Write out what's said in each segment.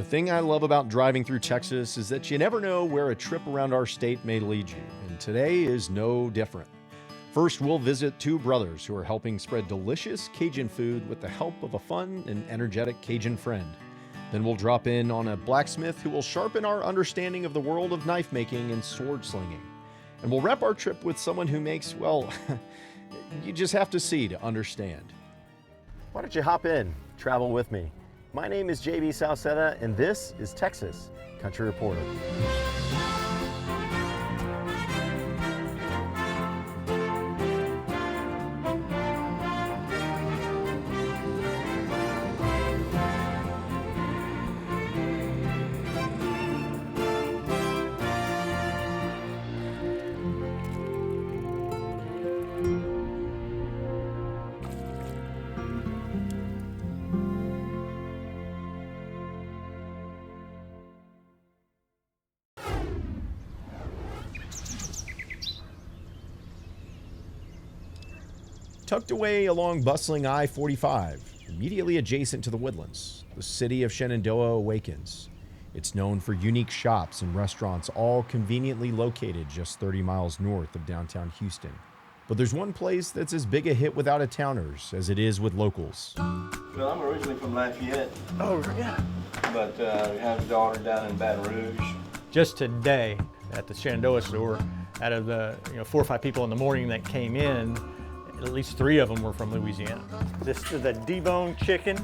The thing I love about driving through Texas is that you never know where a trip around our state may lead you, and today is no different. First, we'll visit two brothers who are helping spread delicious Cajun food with the help of a fun and energetic Cajun friend. Then we'll drop in on a blacksmith who will sharpen our understanding of the world of knife making and sword slinging. And we'll wrap our trip with someone who makes, well, you just have to see to understand. Why don't you hop in, travel with me? My name is JB Salceda, and this is Texas Country Reporter. Tucked away along bustling I-45, immediately adjacent to the woodlands, the city of Shenandoah awakens. It's known for unique shops and restaurants, all conveniently located just 30 miles north of downtown Houston. But there's one place that's as big a hit with out-of-towners as it is with locals. Well, I'm originally from Lafayette. Oh, yeah. But we have a daughter down in Baton Rouge. Just today at the Shenandoah store, out of the 4 or 5 people in the morning that came in, at least 3 of them were from Louisiana. This is the deboned chicken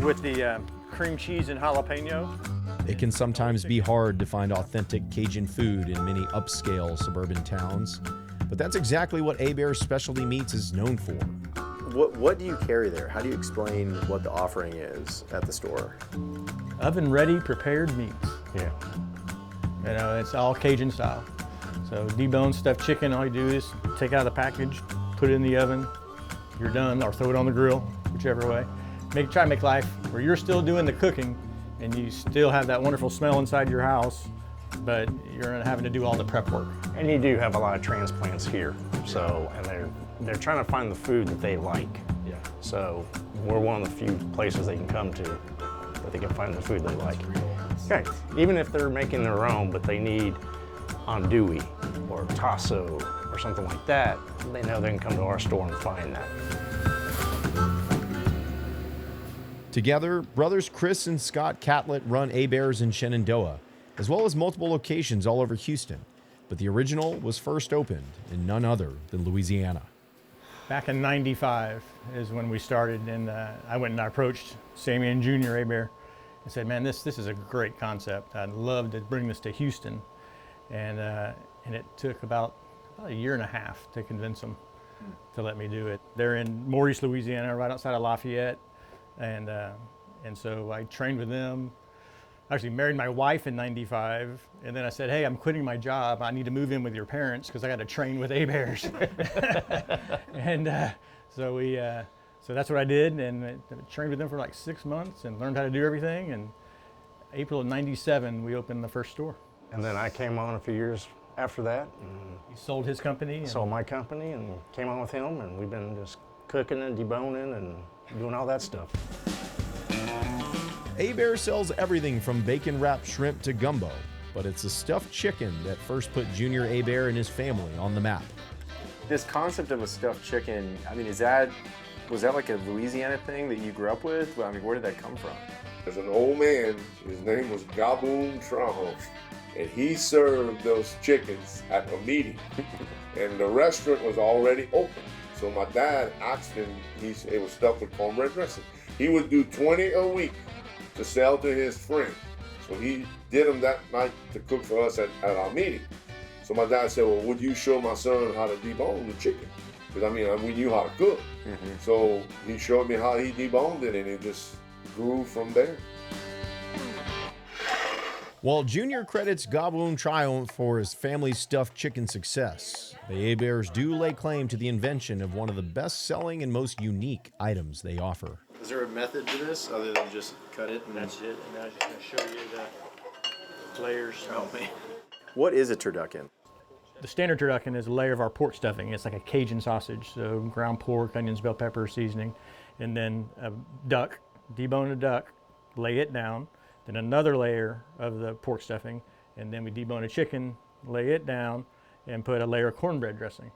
with the cream cheese and jalapeno. It can sometimes be hard to find authentic Cajun food in many upscale suburban towns, but that's exactly what Hebert's Specialty Meats is known for. What do you carry there? How do you explain what the offering is at the store? Oven-ready prepared meats. Yeah. It's all Cajun style. So deboned stuffed chicken, all you do is take out of the package, put it in the oven, you're done, or throw it on the grill, whichever way. Try to make life where you're still doing the cooking and you still have that wonderful smell inside your house, but you're not having to do all the prep work. And you do have a lot of transplants here, so, and they're trying to find the food that they like. Yeah. So we're one of the few places they can come to that they can find the food they like. Okay, even if they're making their own, but they need andouille or tasso or something like that, they know they can come to our store and find that. Together, brothers Chris and Scott Catlett run Hebert's in Shenandoah, as well as multiple locations all over Houston. But the original was first opened in none other than Louisiana. Back in '95 is when we started, and I went and I approached Sammy and Junior Hebert and said, man, this is a great concept. I'd love to bring this to Houston. And it took about a year and a half to convince them to let me do it. They're in Maurice, Louisiana, right outside of Lafayette. And so I trained with them. I actually married my wife in '95, and then I said, hey, I'm quitting my job. I need to move in with your parents because I got to train with Hebert's. And so that's what I did, and I trained with them for like 6 months and learned how to do everything. And April of '97, we opened the first store. And then I came on a few years after that. He sold his company. Sold my company and came on with him, and we've been just cooking and deboning and doing all that stuff. Hebert sells everything from bacon-wrapped shrimp to gumbo, but it's the stuffed chicken that first put Junior Hebert and his family on the map. This concept of a stuffed chicken, I mean, was that like a Louisiana thing that you grew up with? Well, I mean, where did that come from? There's an old man, his name was Cajun-cooking, and he served those chickens at a meeting. And the restaurant was already open. So my dad asked him, it was stuffed with cornbread dressing. He would do 20 a week to sell to his friend. So he did them that night to cook for us at our meeting. So my dad said, well, would you show my son how to debone the chicken? Because we knew how to cook. Mm-hmm. So he showed me how he deboned it, and it just grew from there. While Junior credits Gaboon Triumph for his family's stuffed chicken success, the Heberts do lay claim to the invention of one of the best-selling and most unique items they offer. Is there a method to this other than just cut it? That's it, and I was just going to show you the layers. Oh, man. What is a turducken? The standard turducken is a layer of our pork stuffing. It's like a Cajun sausage, so ground pork, onions, bell pepper, seasoning, and then a duck, debone a duck, lay it down, then another layer of the pork stuffing, and then we debone a chicken, lay it down, and put a layer of cornbread dressing.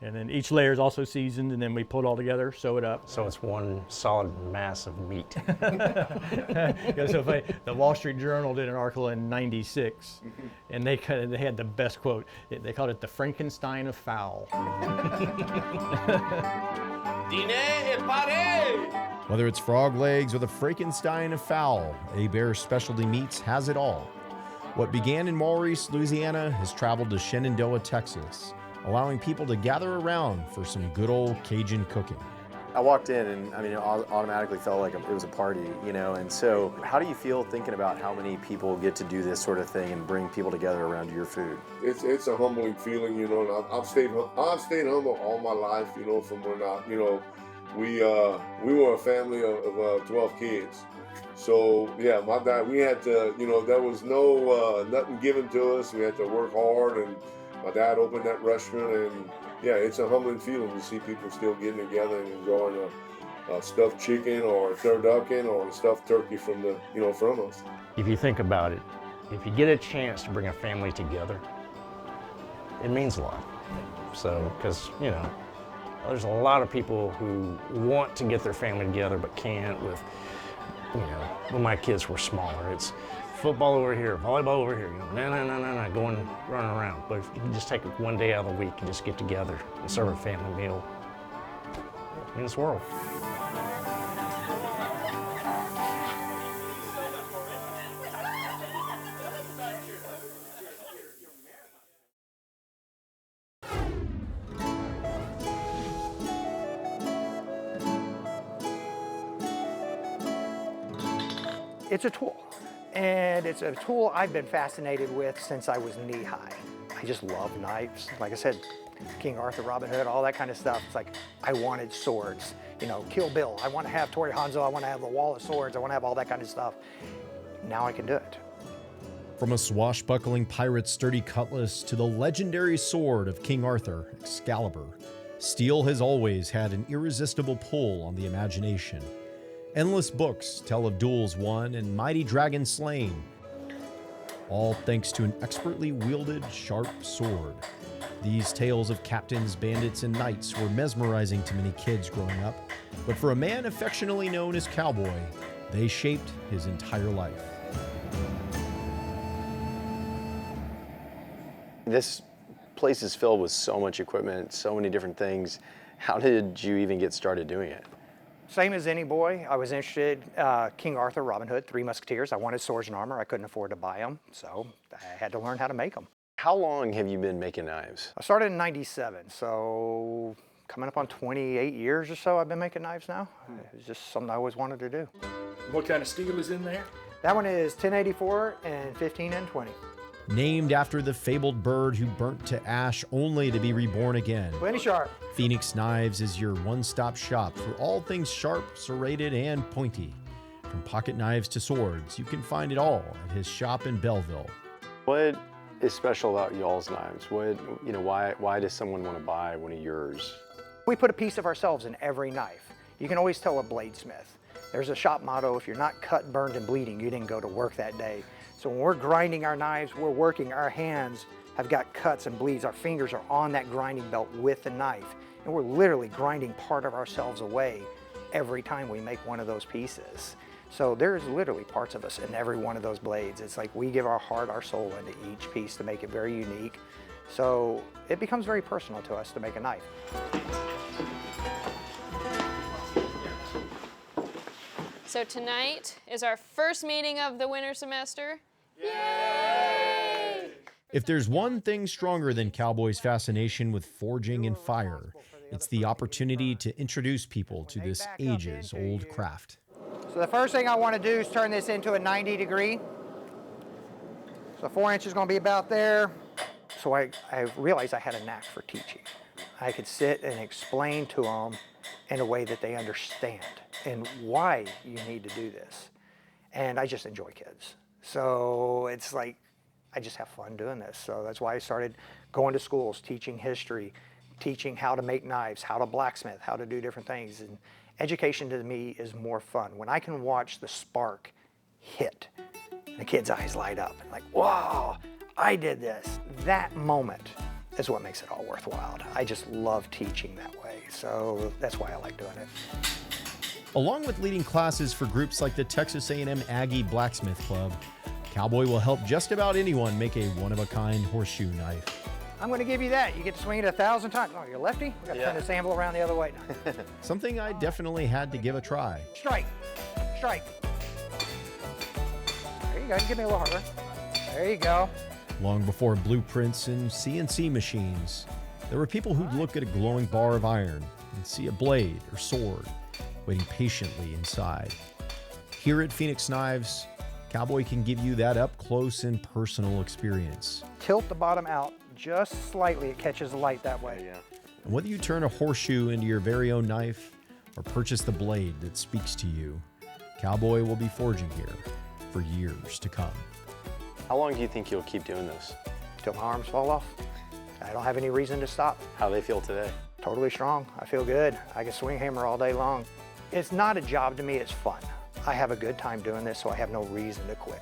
And then each layer is also seasoned, and then we pull it all together, sew it up. So it's one solid mass of meat. Yeah, so the Wall Street Journal did an article in '96, and they had the best quote. They called it the Frankenstein of fowl. Whether it's frog legs or the Frankenstein of fowl, Hebert Specialty Meats has it all. What began in Maurice, Louisiana, has traveled to Shenandoah, Texas, allowing people to gather around for some good old Cajun cooking. I walked in and I mean, it automatically felt like it was a party, you know, and so how do you feel thinking about how many people get to do this sort of thing and bring people together around your food? It's a humbling feeling, you know, and I've stayed humble all my life, you know, from when you know, we were a family of 12 kids. So yeah, my dad, we had to, you know, there was no nothing given to us. We had to work hard, and my dad opened that restaurant, and yeah, it's a humbling feeling to see people still getting together and enjoying a stuffed chicken or a turducken or a stuffed turkey from us. If you think about it, if you get a chance to bring a family together, it means a lot. So, because, you know, there's a lot of people who want to get their family together but can't with, you know, when my kids were smaller, it's football over here, volleyball over here, you know, going, running around. But if you can just take one day out of the week and just get together and serve a family meal, it means the world. It's a tool, and it's a tool I've been fascinated with since I was knee-high. I just love knives. Like I said, King Arthur, Robin Hood, all that kind of stuff. It's like, I wanted swords. You know, Kill Bill, I want to have Tori Hanzo, I want to have the Wall of Swords, I want to have all that kind of stuff. Now I can do it. From a swashbuckling pirate's sturdy cutlass to the legendary sword of King Arthur, Excalibur, steel has always had an irresistible pull on the imagination. Endless books tell of duels won and mighty dragons slain, all thanks to an expertly wielded sharp sword. These tales of captains, bandits, and knights were mesmerizing to many kids growing up, but for a man affectionately known as Cowboy, they shaped his entire life. This place is filled with so much equipment, so many different things. How did you even get started doing it? Same as any boy, I was interested, King Arthur, Robin Hood, Three Musketeers. I wanted swords and armor. I couldn't afford to buy them, so I had to learn how to make them. How long have you been making knives? I started in '97, so coming up on 28 years or so I've been making knives now. It's just something I always wanted to do. What kind of steel is in there? That one is 1084 and 15N20. Named after the fabled bird who burnt to ash only to be reborn again, Plenty sharp. Phoenix Knives is your one-stop shop for all things sharp, serrated, and pointy. From pocket knives to swords, you can find it all at his shop in Belleville. What is special about y'all's knives? Why does someone want to buy one of yours? We put a piece of ourselves in every knife. You can always tell a bladesmith. There's a shop motto, if you're not cut, burned, and bleeding, you didn't go to work that day. So when we're grinding our knives, we're working, our hands have got cuts and bleeds. Our fingers are on that grinding belt with the knife. And we're literally grinding part of ourselves away every time we make one of those pieces. So there's literally parts of us in every one of those blades. It's like we give our heart, our soul into each piece to make it very unique. So it becomes very personal to us to make a knife. So tonight is our first meeting of the winter semester. If there's one thing stronger than Cowboy's fascination with forging and fire, it's the opportunity to introduce people to this ages-old craft. So the first thing I want to do is turn this into a 90 degree. So 4 inches is going to be about there. So I realized I had a knack for teaching. I could sit and explain to them in a way that they understand and why you need to do this. And I just enjoy kids. So it's like, I just have fun doing this. So that's why I started going to schools, teaching history, teaching how to make knives, how to blacksmith, how to do different things. And education to me is more fun. When I can watch the spark hit The kid's eyes light up, like, wow, I did this. That moment is what makes it all worthwhile. I just love teaching that way, so that's why I like doing it. Along with leading classes for groups like the Texas A&M Aggie Blacksmith Club, Cowboy will help just about anyone make a one-of-a-kind horseshoe knife. I'm gonna give you that. You get to swing it 1,000 times. Oh, you're lefty? We gotta turn this anvil around the other way now. Something I definitely had to give a try. Strike, strike. There you go, give me a little harder. There you go. Long before blueprints and CNC machines, there were people who'd look at a glowing bar of iron and see a blade or sword waiting patiently inside. Here at Phoenix Knives, Cowboy can give you that up-close and personal experience. Tilt the bottom out just slightly. It catches the light that way. Yeah. And whether you turn a horseshoe into your very own knife or purchase the blade that speaks to you, Cowboy will be forging here for years to come. How long do you think you'll keep doing this? Till my arms fall off. I don't have any reason to stop. How do they feel today? Totally strong. I feel good. I can swing hammer all day long. It's not a job to me, it's fun. I have a good time doing this, so I have no reason to quit.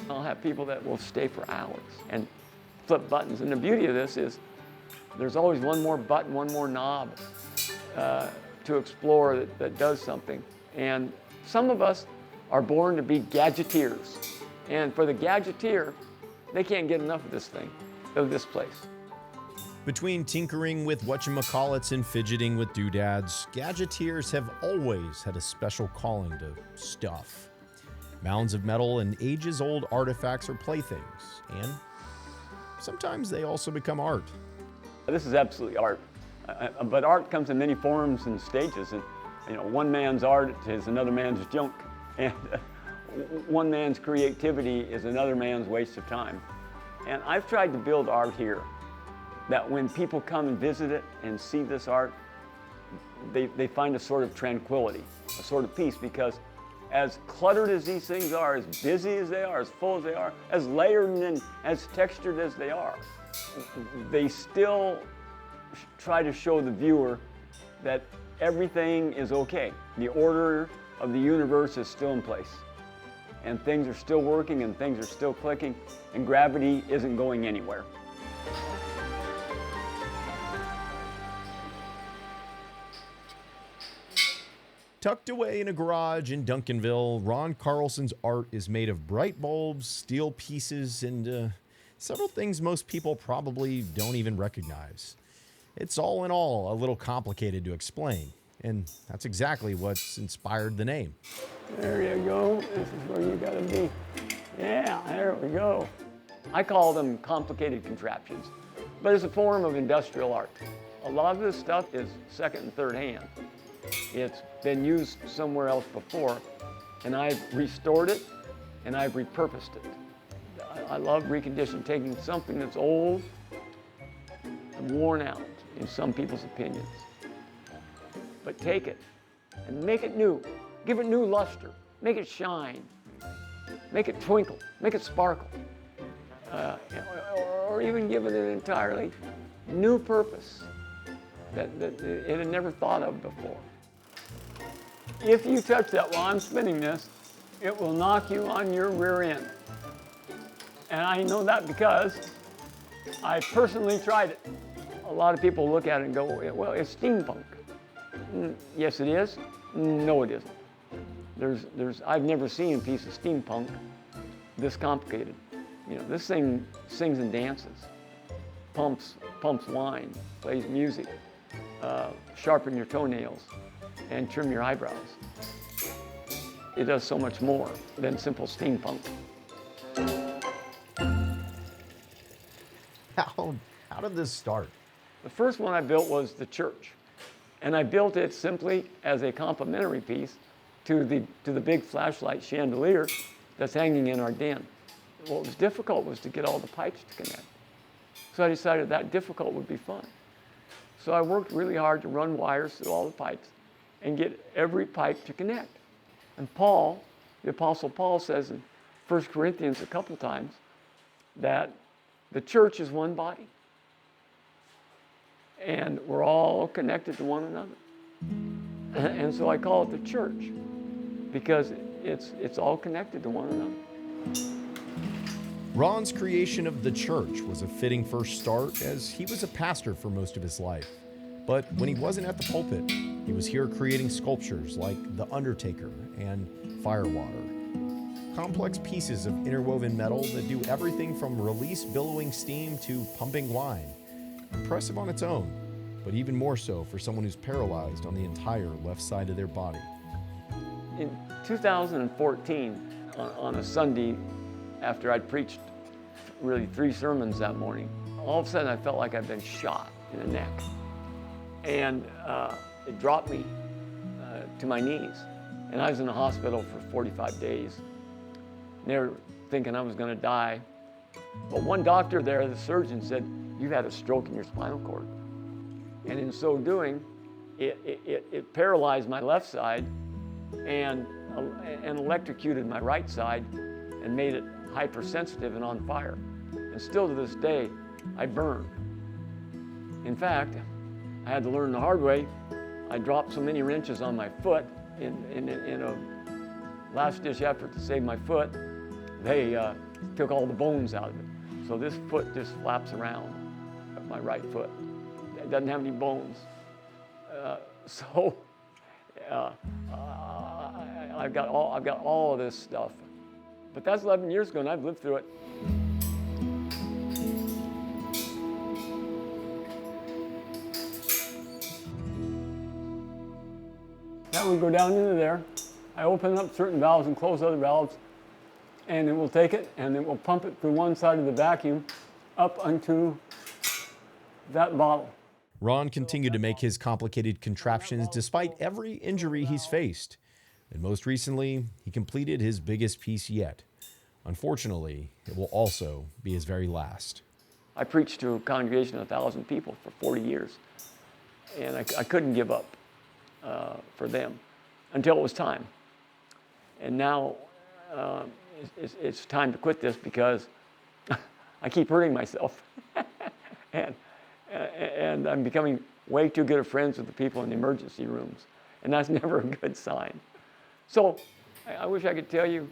I'll have people that will stay for hours and flip buttons. And the beauty of this is there's always one more button, one more knob to explore that does something. And some of us are born to be gadgeteers. And for the gadgeteer, they can't get enough of this thing, of this place. Between tinkering with whatchamacallits and fidgeting with doodads, gadgeteers have always had a special calling to stuff. Mounds of metal and ages-old artifacts or playthings, and sometimes they also become art. This is absolutely art, but art comes in many forms and stages. And you know, one man's art is another man's junk, and one man's creativity is another man's waste of time. And I've tried to build art here that when people come and visit it and see this art, they find a sort of tranquility, a sort of peace, because as cluttered as these things are, as busy as they are, as full as they are, as layered and as textured as they are, they still try to show the viewer that everything is okay. The order of the universe is still in place, and things are still working, and things are still clicking, and gravity isn't going anywhere. Tucked away in a garage in Duncanville, Ron Carlson's art is made of bright bulbs, steel pieces, and several things most people probably don't even recognize. It's all in all a little complicated to explain, and that's exactly what's inspired the name. There you go. This is where you gotta be. Yeah, there we go. I call them complicated contraptions, but it's a form of industrial art. A lot of this stuff is second and third hand. It's been used somewhere else before, and I've restored it and I've repurposed it. I love reconditioning, taking something that's old and worn out in some people's opinions, but take it and make it new. Give it new luster, make it shine, make it twinkle, make it sparkle, or even give it an entirely new purpose that it had never thought of before. If you touch that while I'm spinning this, it will knock you on your rear end. And I know that because I personally tried it. A lot of people look at it and go, well, it's steampunk. Yes, it is. No, it isn't. I've never seen a piece of steampunk this complicated. You know, this thing sings and dances, pumps wine, plays music, sharpen your toenails, and trim your eyebrows. It does so much more than simple steampunk. How did this start? The first one I built was the church, and I built it simply as a complementary piece to the big flashlight chandelier that's hanging in our den. What was difficult was to get all the pipes to connect. So I decided that difficult would be fun. So I worked really hard to run wires through all the pipes and get every pipe to connect. And Paul, the Apostle Paul, says in 1 Corinthians a couple times that the church is one body. And we're all connected to one another. And so I call it the church because it's all connected to one another. Ron's creation of the church was a fitting first start, as he was a pastor for most of his life. But when he wasn't at the pulpit, he was here creating sculptures like the Undertaker and Firewater. Complex pieces of interwoven metal that do everything from release billowing steam to pumping wine. Impressive on its own, but even more so for someone who's paralyzed on the entire left side of their body. In 2014, on a Sunday, after I'd preached really 3 sermons that morning, all of a sudden I felt like I'd been shot in the neck. And it dropped me to my knees. And I was in the hospital for 45 days. They were thinking I was going to die. But one doctor there, the surgeon, said, "You've had a stroke in your spinal cord." And in so doing, it paralyzed my left side and electrocuted my right side and made it hypersensitive and on fire. And still to this day, I burn. In fact, I had to learn the hard way. I dropped so many wrenches on my foot in a last-ditch effort to save my foot. They took all the bones out of it. So this foot just flaps around, my right foot. It doesn't have any bones. I've got all of this stuff. But that's 11 years ago, and I've lived through it. Now we go down into there. I open up certain valves and close other valves, and it will take it and it will pump it through one side of the vacuum up onto that bottle. Ron continued to make his complicated contraptions despite every injury he's faced. And most recently, he completed his biggest piece yet. Unfortunately, it will also be his very last. I preached to a congregation of 1,000 people for 40 years, and I couldn't give up for them until it was time. And now it's time to quit this because I keep hurting myself. and I'm becoming way too good of friends with the people in the emergency rooms, and that's never a good sign. So I wish I could tell you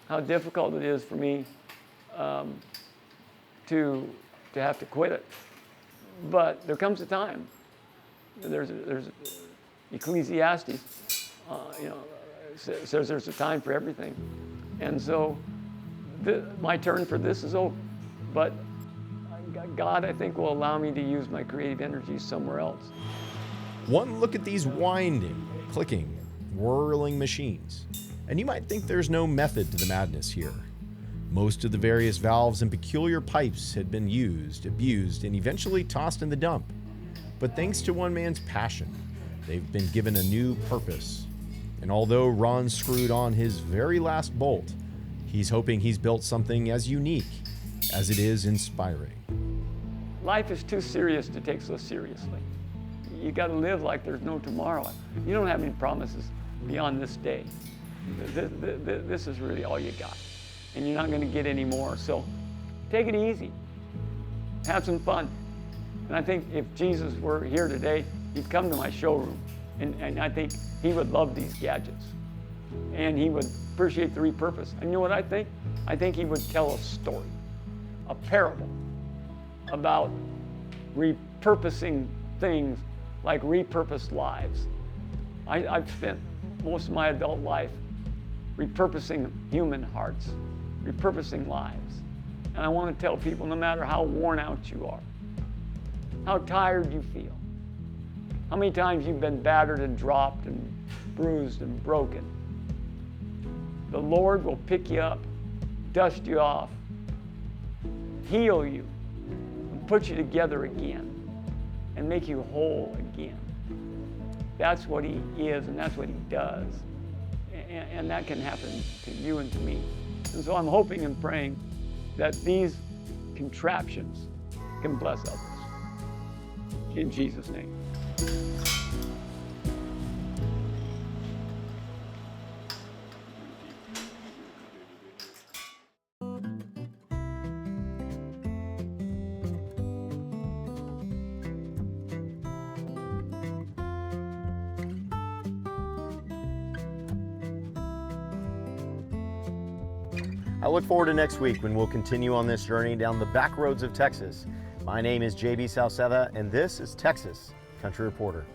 how difficult it is for me to have to quit it. But there comes a time. There's Ecclesiastes, says there's a time for everything. And so my turn for this is over. But God, I think, will allow me to use my creative energy somewhere else. One look at these winding, clicking, whirling machines, and you might think there's no method to the madness here. Most of the various valves and peculiar pipes had been used, abused, and eventually tossed in the dump. But thanks to one man's passion, they've been given a new purpose. And although Ron screwed on his very last bolt, he's hoping he's built something as unique as it is inspiring. Life is too serious to take so seriously. You got to live like there's no tomorrow. You don't have any promises beyond this day. This is really all you got. And you're not going to get any more. So take it easy. Have some fun. And I think if Jesus were here today, he'd come to my showroom. And I think he would love these gadgets. And he would appreciate the repurpose. And you know what I think? I think he would tell a story, a parable about repurposing things like repurposed lives. I've spent most of my adult life repurposing human hearts, repurposing lives. And I want to tell people, no matter how worn out you are, how tired you feel, how many times you've been battered and dropped and bruised and broken, the Lord will pick you up, dust you off, heal you, and put you together again, and make you whole again. That's what he is, and that's what he does. And that can happen to you and to me. And so I'm hoping and praying that these contraptions can bless others. In Jesus' name. I look forward to next week when we'll continue on this journey down the back roads of Texas. My name is JB Salceda, and this is Texas Country Reporter.